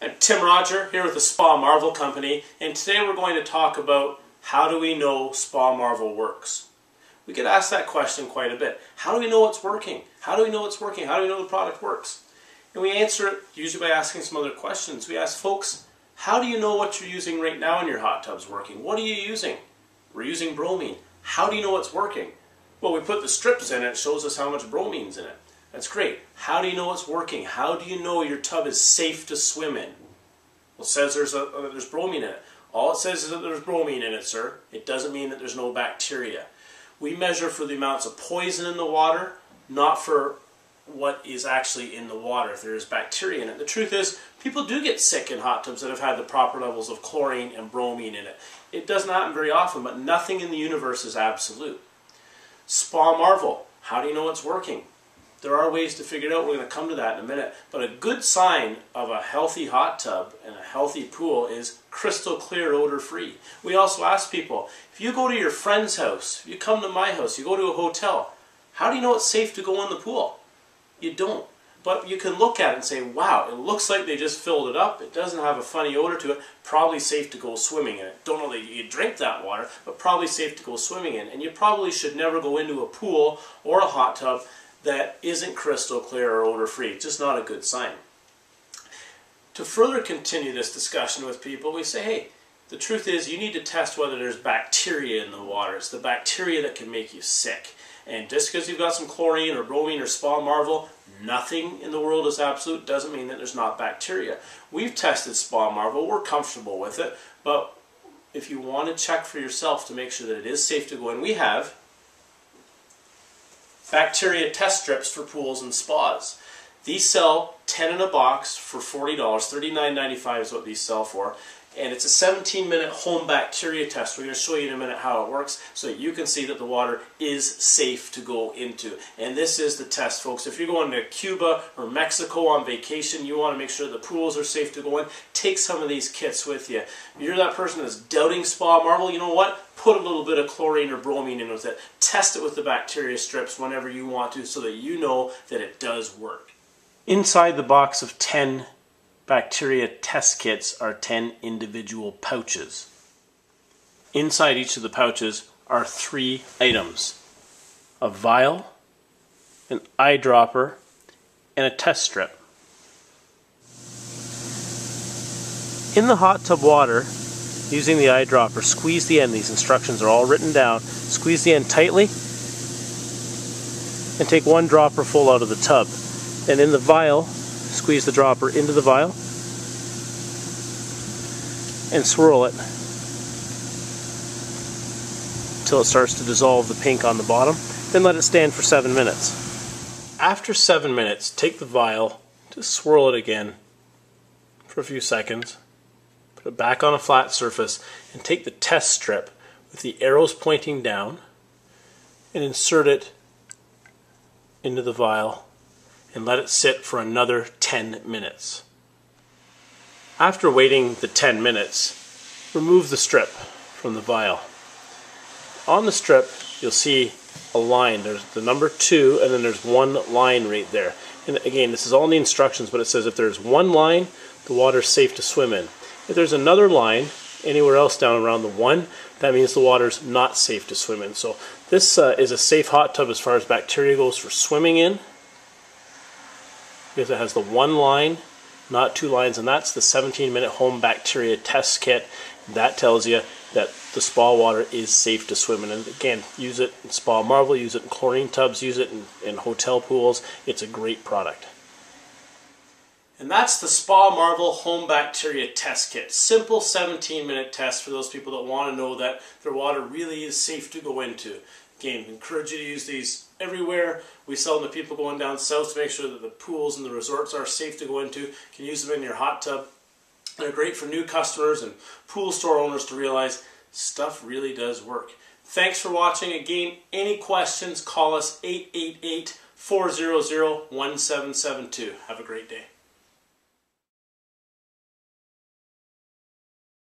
I'm Tim Roger here with the Spa Marvel Company, and today we're going to talk about how do we know Spa Marvel works. We get asked that question quite a bit. How do we know it's working? How do we know it's working? How do we know the product works? And we answer it usually by asking some other questions. We ask folks, how do you know what you're using right now in your hot tub's working? What are you using? We're using bromine. How do you know it's working? Well, we put the strips in it, it shows us how much bromine's in it. That's great. How do you know it's working? How do you know your tub is safe to swim in? Well, it says there's bromine in it. All it says is that there's bromine in it, sir. It doesn't mean that there's no bacteria. We measure for the amounts of poison in the water, not for what is actually in the water, if there is bacteria in it. The truth is, people do get sick in hot tubs that have had the proper levels of chlorine and bromine in it. It doesn't happen very often, but nothing in the universe is absolute. Spa Marvel, how do you know it's working? There are ways to figure it out. We're going to come to that in a minute. But a good sign of a healthy hot tub and a healthy pool is crystal clear, odor-free. We also ask people, if you go to your friend's house, if you come to my house, you go to a hotel, how do you know it's safe to go in the pool? You don't. But you can look at it and say, wow, it looks like they just filled it up. It doesn't have a funny odor to it. Probably safe to go swimming in it. Don't know that you drink that water, but probably safe to go swimming in. And you probably should never go into a pool or a hot tub that isn't crystal clear or odor-free. It's just not a good sign. To further continue this discussion with people, we say, hey, the truth is you need to test whether there's bacteria in the water. It's the bacteria that can make you sick. And just because you've got some chlorine or bromine or Spa Marvel, nothing in the world is absolute, doesn't mean that there's not bacteria. We've tested Spa Marvel, we're comfortable with it, but if you want to check for yourself to make sure that it is safe to go in, we have bacteria test strips for pools and spas. These sell 10 in a box for $40, $39.95 is what these sell for. And it's a 17-minute home bacteria test. We're going to show you in a minute how it works so that you can see that the water is safe to go into. And this is the test, folks. If you're going to Cuba or Mexico on vacation, you want to make sure the pools are safe to go in, take some of these kits with you. If you're that person that's doubting Spa Marvel, you know what? Put a little bit of chlorine or bromine in with it. Test it with the bacteria strips whenever you want to so that you know that it does work. Inside the box of 10 bacteria test kits are 10 individual pouches. Inside each of the pouches are 3 items: a vial, an eyedropper, and a test strip. In the hot tub water, using the eyedropper, squeeze the end. These instructions are all written down. Squeeze the end tightly and take 1 dropper full out of the tub. And in the vial, squeeze the dropper into the vial and swirl it until it starts to dissolve the pink on the bottom. Then let it stand for 7 minutes. After 7 minutes, take the vial, just swirl it again for a few seconds, put it back on a flat surface, and take the test strip with the arrows pointing down and insert it into the vial and let it sit for another 10 minutes. After waiting the 10 minutes, remove the strip from the vial. On the strip, you'll see a line. There's the number 2, and then there's 1 line right there. And again, this is all in the instructions, but it says if there's 1 line, the water's safe to swim in. If there's another line anywhere else down around the 1, that means the water's not safe to swim in. So this is a safe hot tub as far as bacteria goes for swimming in, because it has the 1 line, not 2 lines, and that's the 17-minute home bacteria test kit. That tells you that the spa water is safe to swim in. And again, use it in Spa Marvel, use it in chlorine tubs, use it in hotel pools. It's a great product. And that's the Spa Marvel Home Bacteria Test Kit. Simple 17-minute test for those people that want to know that their water really is safe to go into. Again, encourage you to use these everywhere. We sell them to people going down south to make sure that the pools and the resorts are safe to go into. You can use them in your hot tub. They're great for new customers and pool store owners to realize stuff really does work. Thanks for watching. Again, any questions, call us 888-400-1772. Have a great day.